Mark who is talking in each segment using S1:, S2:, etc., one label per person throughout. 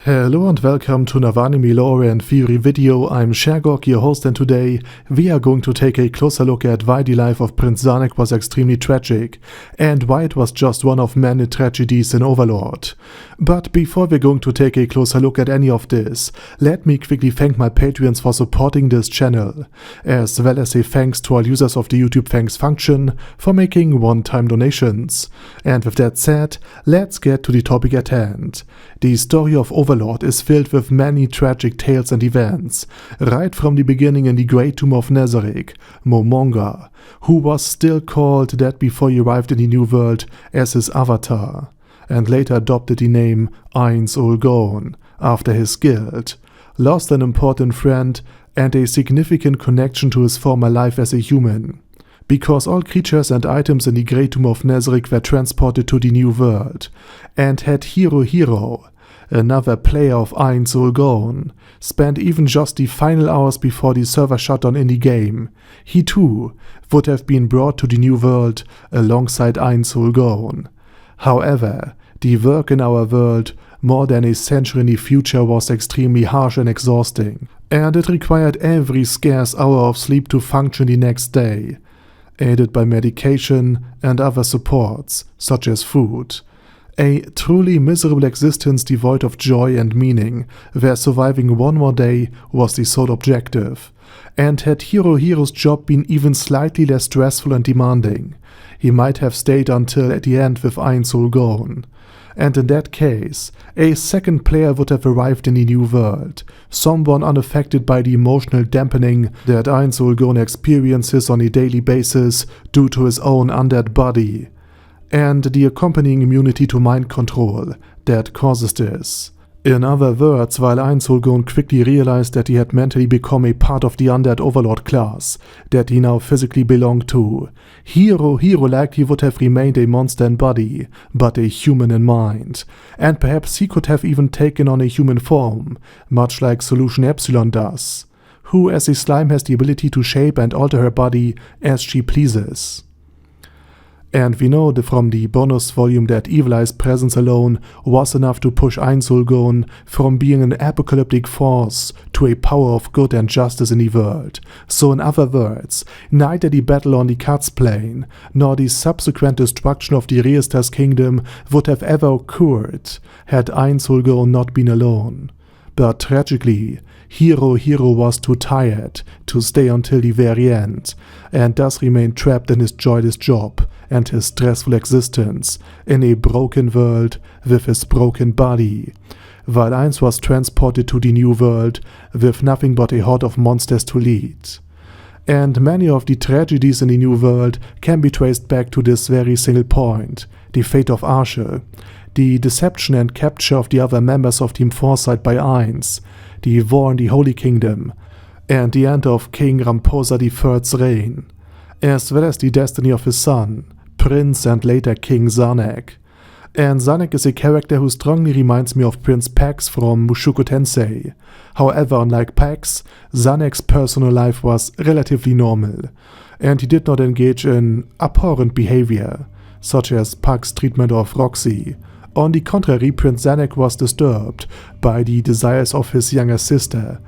S1: Hello and welcome to another anime lore and theory video. I'm Shergog, your host, and today we are going to take a closer look at why the life of Prince Zanac was extremely tragic and why it was just one of many tragedies in Overlord. But before we're going to take a closer look at any of this, let me quickly thank my Patreons for supporting this channel, as well as a thanks to all users of the YouTube thanks function for making one-time donations. And with that said, let's get to the topic at hand. The story of Overlord is filled with many tragic tales and events, right from the beginning in the Great Tomb of Zanac, manga, who was still called that before he arrived in the New World as his avatar, and later adopted the name Ainz Ooal Gown after his guild, lost an important friend and a significant connection to his former life as a human. Because all creatures and items in the Great Tomb of Zanac were transported to the New World, and had Hero, another player of Ainz Ooal Gown, spent even just the final hours before the server shut down in the game, he too would have been brought to the New World alongside Ainz Ooal Gown. However, the work in our world more than a century in the future was extremely harsh and exhausting, and it required every scarce hour of sleep to function the next day, aided by medication and other supports, such as food. A truly miserable existence devoid of joy and meaning, where surviving one more day was the sole objective. And had Hero's job been even slightly less stressful and demanding, he might have stayed until at the end with Ainz Ooal Gown. And in that case, a second player would have arrived in the New World, someone unaffected by the emotional dampening that Ainz Ooal Gown experiences on a daily basis due to his own undead body, and the accompanying immunity to mind control that causes this. In other words, while Ainz Ooal Gown quickly realized that he had mentally become a part of the undead Overlord class that he now physically belonged to, Hero likely would have remained a monster in body, but a human in mind, and perhaps he could have even taken on a human form, much like Solution Epsilon does, who as a slime has the ability to shape and alter her body as she pleases. And we know from the bonus volume that Evil Eye's presence alone was enough to push Ainz Ooal Gown from being an apocalyptic force to a power of good and justice in the world. So in other words, neither the battle on the Cuts Plain nor the subsequent destruction of the Reistar's kingdom would have ever occurred had Ainz Ooal Gown not been alone. But tragically, Hero was too tired to stay until the very end, and thus remained trapped in his joyless job and his stressful existence in a broken world with his broken body, while Ainz was transported to the New World with nothing but a horde of monsters to lead. And many of the tragedies in the New World can be traced back to this very single point: the fate of Archer, the deception and capture of the other members of Team Foresight by Ainz, the war in the Holy Kingdom, and the end of King Ramposa III's reign, as well as the destiny of his son, Prince and later King Zanac. And Zanac is a character who strongly reminds me of Prince Pax from Mushoku Tensei. However, unlike Pax, Zanac's personal life was relatively normal, and he did not engage in abhorrent behavior, such as Pax's treatment of Roxy. On the contrary, Prince Zanac was disturbed by the desires of his younger sister,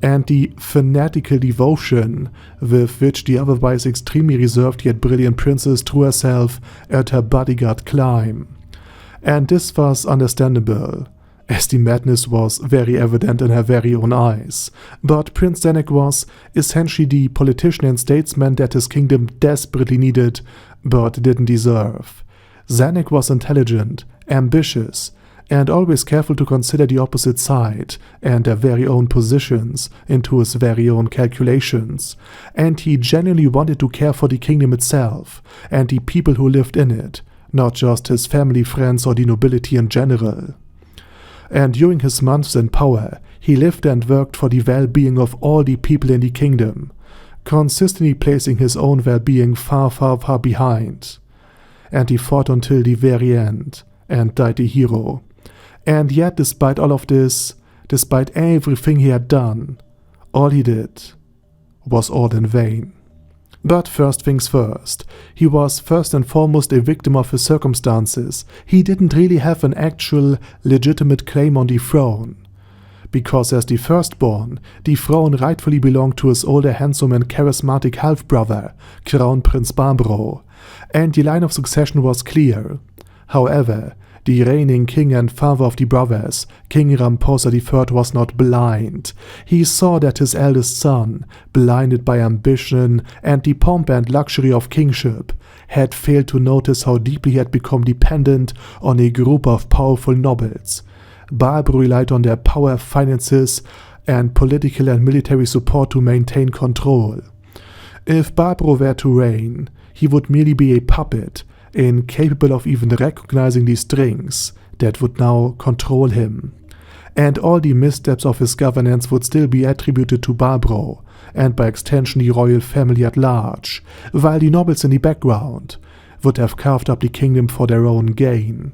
S1: and the fanatical devotion with which the otherwise extremely reserved yet brilliant princess threw herself at her bodyguard climb. And this was understandable, as the madness was very evident in her very own eyes. But Prince Zanac was essentially the politician and statesman that his kingdom desperately needed but didn't deserve. Zanac was intelligent, ambitious, and always careful to consider the opposite side and their very own positions into his very own calculations, and he genuinely wanted to care for the kingdom itself and the people who lived in it, not just his family, friends, or the nobility in general. And during his months in power, he lived and worked for the well-being of all the people in the kingdom, consistently placing his own well-being far behind. And he fought until the very end, and died a hero. And yet, despite all of this, despite everything he had done, all he did was all in vain. But first things first, he was first and foremost a victim of his circumstances. He didn't really have an actual, legitimate claim on the throne. Because as the firstborn, the throne rightfully belonged to his older, handsome and charismatic half-brother, Crown Prince Barbaro, and the line of succession was clear. However, the reigning king and father of the brothers, King Ramposa III, was not blind. He saw that his eldest son, blinded by ambition and the pomp and luxury of kingship, had failed to notice how deeply he had become dependent on a group of powerful nobles. Barbaro relied on their power, finances, and political and military support to maintain control. If Barbaro were to reign, he would merely be a puppet, incapable of even recognizing the strings that would now control him. And all the missteps of his governance would still be attributed to Barbaro, and by extension the royal family at large, while the nobles in the background would have carved up the kingdom for their own gain.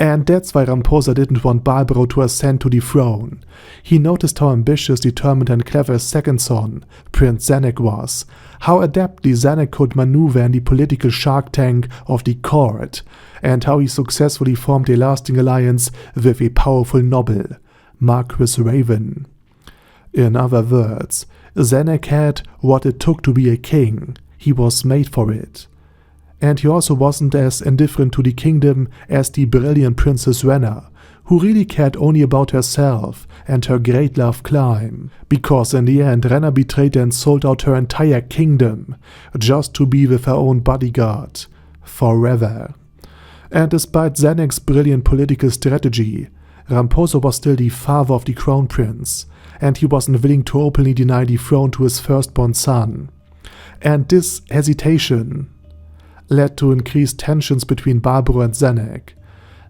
S1: And that's why Ramposa didn't want Barbaro to ascend to the throne. He noticed how ambitious, determined and clever his second son, Prince Zanac, was, how adeptly Zanac could maneuver in the political shark tank of the court, and how he successfully formed a lasting alliance with a powerful noble, Marquis Raven. In other words, Zanac had what it took to be a king. He was made for it. And he also wasn't as indifferent to the kingdom as the brilliant Princess Renna, who really cared only about herself and her great love climb, because in the end Renna betrayed and sold out her entire kingdom just to be with her own bodyguard forever. And despite Zanac's brilliant political strategy, Ramposa was still the father of the crown prince, and he wasn't willing to openly deny the throne to his firstborn son. And this hesitation led to increased tensions between Barbaro and Zanac,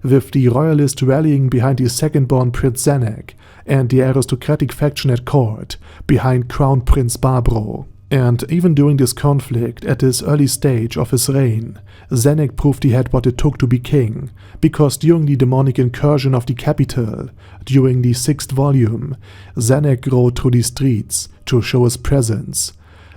S1: with the royalists rallying behind the second-born Prince Zanac and the aristocratic faction at court behind Crown Prince Barbaro. And even during this conflict, at this early stage of his reign, Zanac proved he had what it took to be king, because during the demonic incursion of the capital, during the 6th volume, Zanac rode through the streets to show his presence,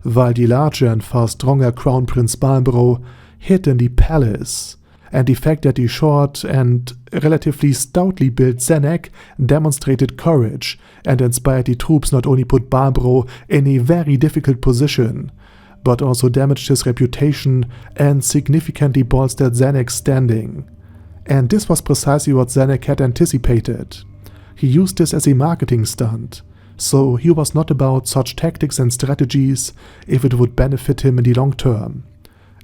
S1: while the larger and far stronger Crown Prince Barbaro hid in the palace, and the fact that the short and relatively stoutly built Zanac demonstrated courage and inspired the troops not only put Barbaro in a very difficult position, but also damaged his reputation and significantly bolstered Zanac's standing. And this was precisely what Zanac had anticipated. He used this as a marketing stunt, so he was not about such tactics and strategies if it would benefit him in the long term.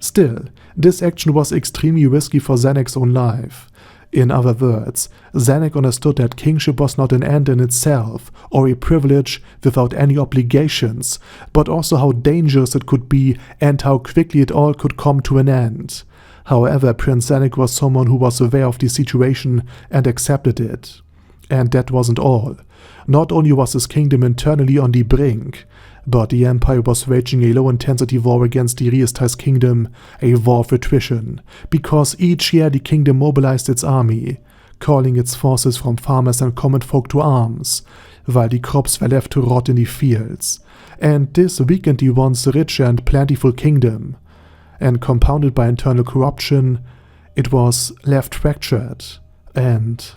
S1: Still, this action was extremely risky for Zanac's own life. In other words, Zanac understood that kingship was not an end in itself or a privilege without any obligations, but also how dangerous it could be and how quickly it all could come to an end. However, Prince Zanac was someone who was aware of the situation and accepted it. And that wasn't all. Not only was his kingdom internally on the brink, but the empire was waging a low-intensity war against the Riestais kingdom, a war of attrition, because each year the kingdom mobilized its army, calling its forces from farmers and common folk to arms, while the crops were left to rot in the fields. And this weakened the once rich and plentiful kingdom, and compounded by internal corruption, it was left fractured and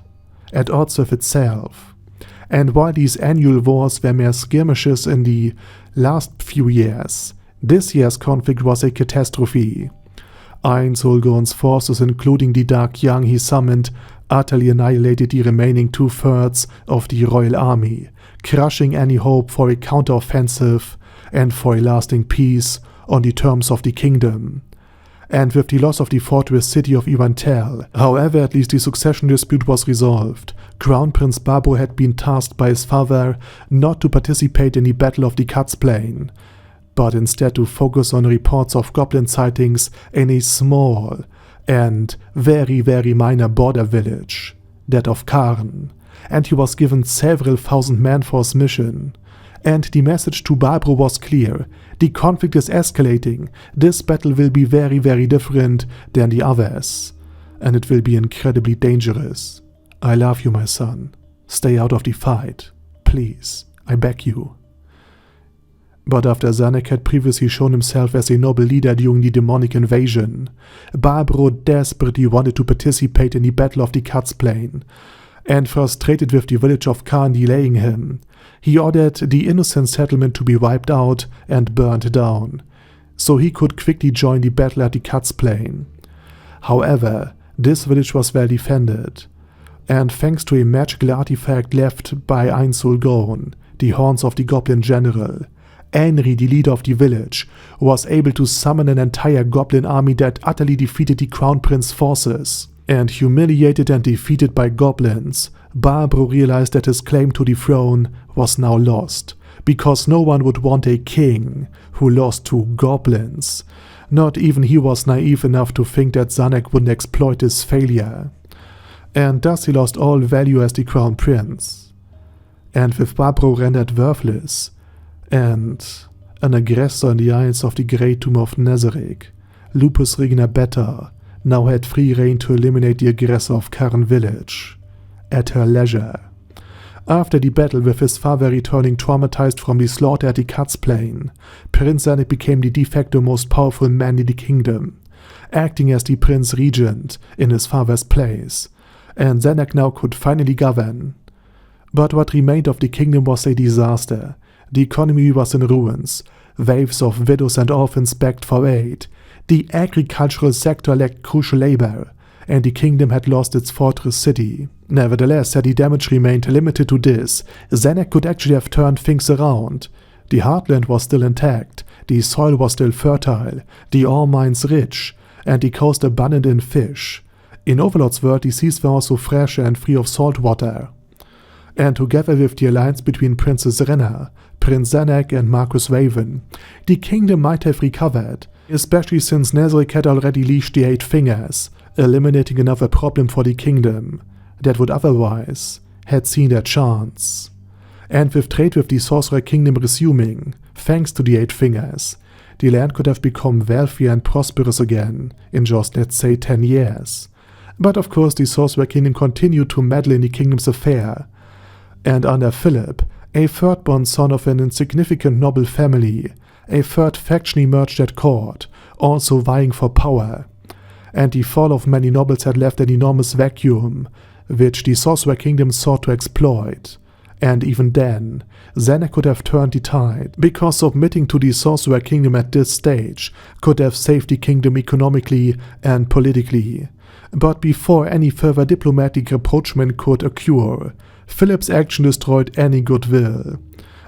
S1: at odds with itself. And while these annual wars were mere skirmishes in the last few years, this year's conflict was a catastrophe. Ainz Ooal Gown's forces, including the Dark Young he summoned, utterly annihilated the remaining 2/3 of the royal army, crushing any hope for a counteroffensive and for a lasting peace on the terms of the kingdom. And with the loss of the fortress city of Iwantel, however, at least the succession dispute was resolved. Crown Prince Barbaro had been tasked by his father not to participate in the Battle of the Cuts Plain, but instead to focus on reports of goblin sightings in a small and very, very minor border village, that of Karn, and he was given several thousand men for his mission. And the message to Barbaro was clear: the conflict is escalating, this battle will be very, very different than the others, and it will be incredibly dangerous. I love you, my son. Stay out of the fight. Please, I beg you. But after Zanac had previously shown himself as a noble leader during the demonic invasion, Barbaro desperately wanted to participate in the Battle of the Cuts Plain, and frustrated with the village of Khan delaying him, he ordered the innocent settlement to be wiped out and burned down, so he could quickly join the battle at the Cuts Plain. However, this village was well defended, and thanks to a magical artifact left by Ainz Ooal Gown, the horns of the goblin general, Henry, the leader of the village, was able to summon an entire goblin army that utterly defeated the Crown Prince's forces. And humiliated and defeated by goblins, Barbaro realized that his claim to the throne was now lost, because no one would want a king who lost to goblins. Not even he was naive enough to think that Zanac wouldn't exploit his failure. And thus he lost all value as the Crown Prince. And with Barbaro rendered worthless, and an aggressor in the eyes of the Great Tomb of Nazarick, Lupus Regina Beta now had free reign to eliminate the aggressor of Karn village, at her leisure. After the battle, with his father returning traumatized from the slaughter at the Cuts Plain, Prince Zanac became the de facto most powerful man in the kingdom, acting as the Prince Regent in his father's place, and Zanac now could finally govern. But what remained of the kingdom was a disaster. The economy was in ruins, waves of widows and orphans begged for aid, the agricultural sector lacked crucial labor, and the kingdom had lost its fortress city. Nevertheless, had the damage remained limited to this, Zanac could actually have turned things around. The heartland was still intact, the soil was still fertile, the ore mines rich, and the coast abundant in fish. In Overlord's world, the seas were also fresh and free of salt water. And together with the alliance between Princess Renna, Prince Zanac and Marcus Raven, the kingdom might have recovered, especially since Nazarick had already leashed the 8 Fingers, eliminating another problem for the kingdom that would otherwise had seen their chance. And with trade with the Sorcerer Kingdom resuming, thanks to the 8 Fingers, the land could have become wealthy and prosperous again in just, let's say, 10 years. But of course the Sorcerer Kingdom continued to meddle in the kingdom's affair, and under Philip, a third-born son of an insignificant noble family, a third faction emerged at court, also vying for power, and the fall of many nobles had left an enormous vacuum, which the Sorcerer Kingdom sought to exploit. And even then, Zanac could have turned the tide, because submitting to the Sorcerer Kingdom at this stage could have saved the kingdom economically and politically. But before any further diplomatic rapprochement could occur, Philip's action destroyed any goodwill.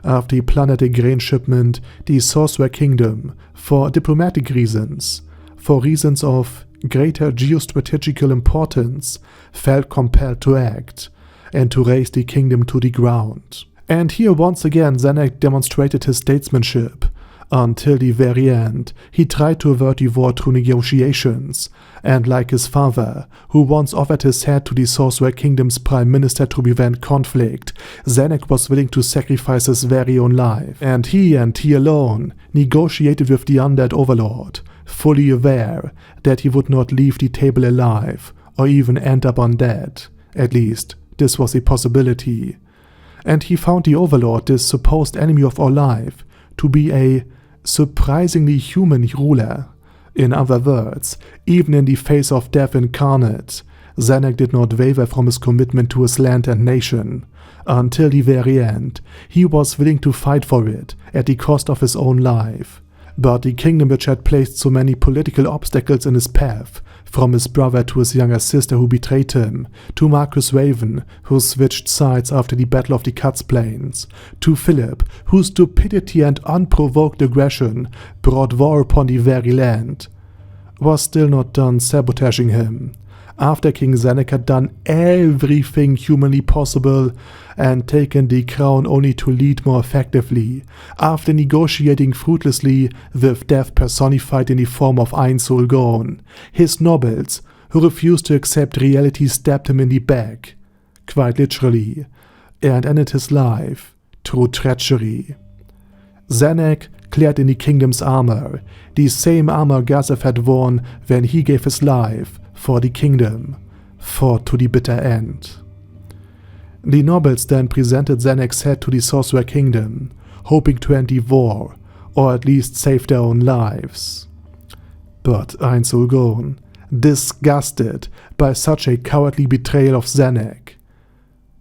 S1: After he plundered a grain shipment, the Sorcerer Kingdom, for diplomatic reasons, for reasons of greater geostrategical importance, felt compelled to act, and to raise the kingdom to the ground. And here once again Zanac demonstrated his statesmanship. Until the very end, he tried to avert the war through negotiations, and like his father, who once offered his head to the Sorcerer Kingdom's Prime Minister to prevent conflict, Zanac was willing to sacrifice his very own life. And he alone negotiated with the undead Overlord, fully aware that he would not leave the table alive, or even end up undead. At least, this was a possibility. And he found the Overlord, this supposed enemy of all life, to be a surprisingly human ruler. In other words, even in the face of death incarnate, Zanac did not waver from his commitment to his land and nation. Until the very end, he was willing to fight for it at the cost of his own life. But the kingdom which had placed so many political obstacles in his path, from his brother to his younger sister who betrayed him, to Marcus Raven, who switched sides after the Battle of the Cuts Plains, to Philip, whose stupidity and unprovoked aggression brought war upon the very land, was still not done sabotaging him. After King Zanac had done everything humanly possible and taken the crown only to lead more effectively, after negotiating fruitlessly with death personified in the form of Ainz Ooal Gown, his nobles, who refused to accept reality, stabbed him in the back, quite literally, and ended his life through treachery. Zanac, clad in the kingdom's armor, the same armor Gazef had worn when he gave his life for the kingdom, fought to the bitter end. The nobles then presented Zanac's head to the Sorcerer Kingdom, hoping to end the war, or at least save their own lives. But Ainz Ooal Gown, disgusted by such a cowardly betrayal of Zanac,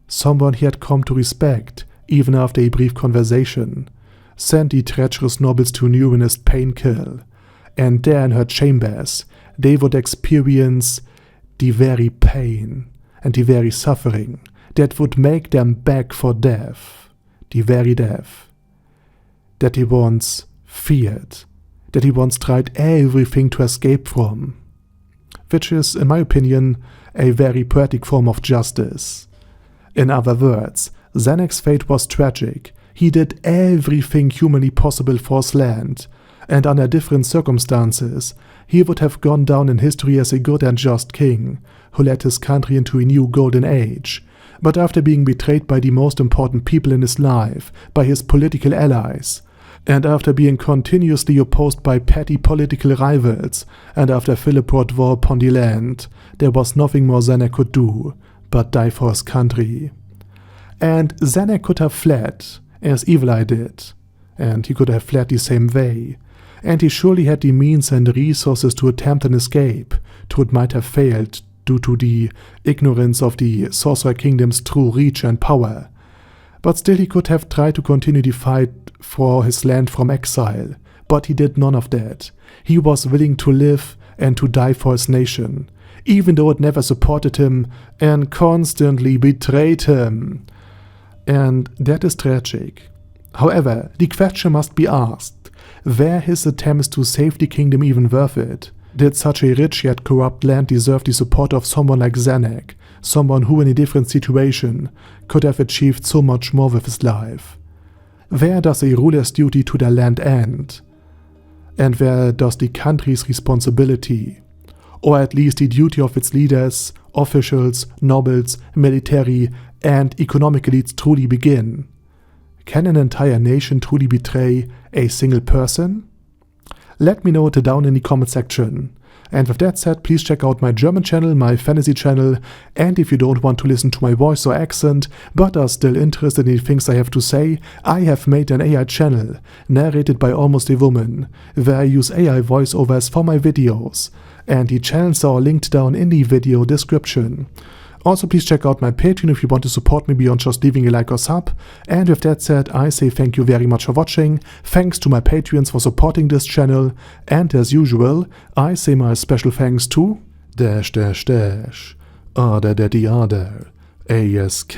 S1: someone he had come to respect even after a brief conversation, sent the treacherous nobles to Nurenist Painkill, and there in her chambers they would experience the very pain and the very suffering that would make them beg for death, the very death that he once feared, that he once tried everything to escape from, which is, in my opinion, a very poetic form of justice. In other words, Zanac's fate was tragic. He did everything humanly possible for his land, and under different circumstances, he would have gone down in history as a good and just king, who led his country into a new golden age. But after being betrayed by the most important people in his life, by his political allies, and after being continuously opposed by petty political rivals, and after Philip brought war upon the land, there was nothing more Zanac could do but die for his country. And Zanac could have fled, as Evil Eye did, and he could have fled the same way, and he surely had the means and resources to attempt an escape, though it might have failed due to the ignorance of the Sorcerer Kingdom's true reach and power. But still he could have tried to continue the fight for his land from exile, but he did none of that. He was willing to live and to die for his nation, even though it never supported him and constantly betrayed him. And that is tragic. However, the question must be asked, were his attempts to save the kingdom even worth it? Did such a rich yet corrupt land deserve the support of someone like Zanac, someone who in a different situation could have achieved so much more with his life? Where does a ruler's duty to their land end? And where does the country's responsibility, or at least the duty of its leaders, officials, nobles, military, and economic elites truly begin? Can an entire nation truly betray a single person? Let me know it down in the comment section. And with that said, please check out my German channel, my fantasy channel, and if you don't want to listen to my voice or accent, but are still interested in the things I have to say, I have made an AI channel, narrated by Almost a Woman, where I use AI voiceovers for my videos, and the channels are all linked down in the video description. Also, please check out my Patreon if you want to support me beyond just leaving a like or sub. And with that said, I say thank you very much for watching, thanks to my Patreons for supporting this channel, and as usual, I say my special thanks to Ada Daddy Ada, ASK,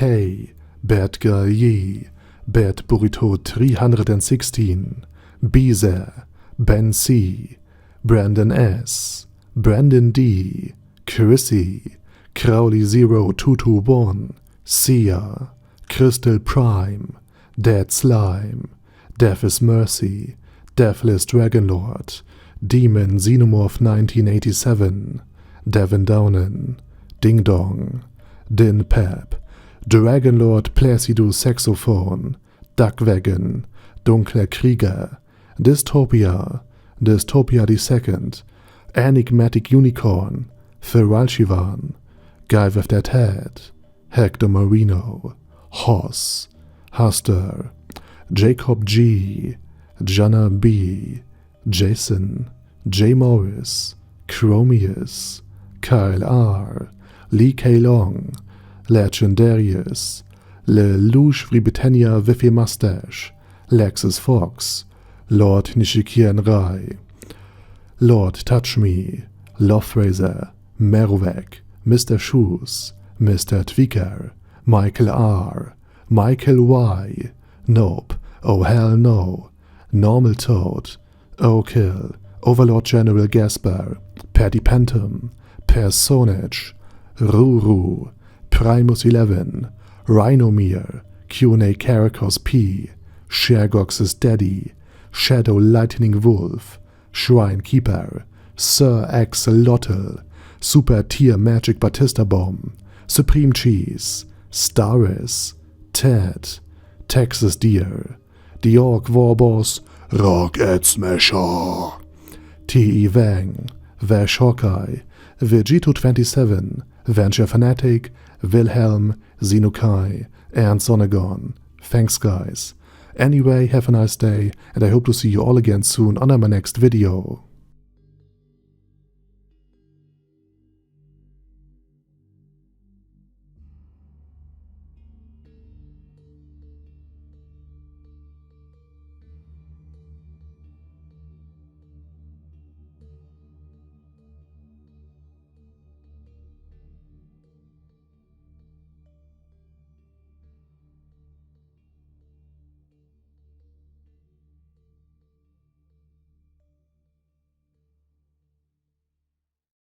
S1: Bad Guy Ye, Bad Burrito 316, Beezer, Ben C, Brandon S, Brandon D, Chrissy, Crowley 0221, Sia, Crystal Prime, Dead Slime, Death is Mercy, Deathless Dragonlord, Demon Xenomorph 1987, Devin Downen, Ding Dong, Din Pep, Dragonlord Placido Saxophone, Duckwagon, Dunkler Krieger, Dystopia, Dystopia II, Enigmatic Unicorn, Feralchivan, Guy with That Head, Hector Marino, Hoss, Huster, Jacob G, Jana B, Jason, J. Morris, Chromius, Kyle R, Lee K. Long, Legendarius, Lelouch Britannia with a Mustache, Lexus Fox, Lord Nishikian Rai, Lord Touch Me, Lofthraiser, Merowek, Mr. Shoes, Mr. Tweaker, Michael R, Michael Y, Nope, Oh Hell No, Normal Toad, Oh Kill, Overlord General Gaspar, Paddy Pentum, Personage, Ruru, Primus 11, Rhinomere, Q&A Caracos P, Shergox's Daddy, Shadow Lightning Wolf, Shrine Keeper, Sir Axolotl, Super Tier Magic Batista Bomb, Supreme Cheese, Staris, Ted, Texas Deer, The Orc Warboss, Rocket Smasher, T.E. Wang, Vash Hawkeye, Vegito27, Venture Fanatic, Wilhelm, Xenokai, and Sonagon. Thanks guys. Anyway, have a nice day, and I hope to see you all again soon on my next video.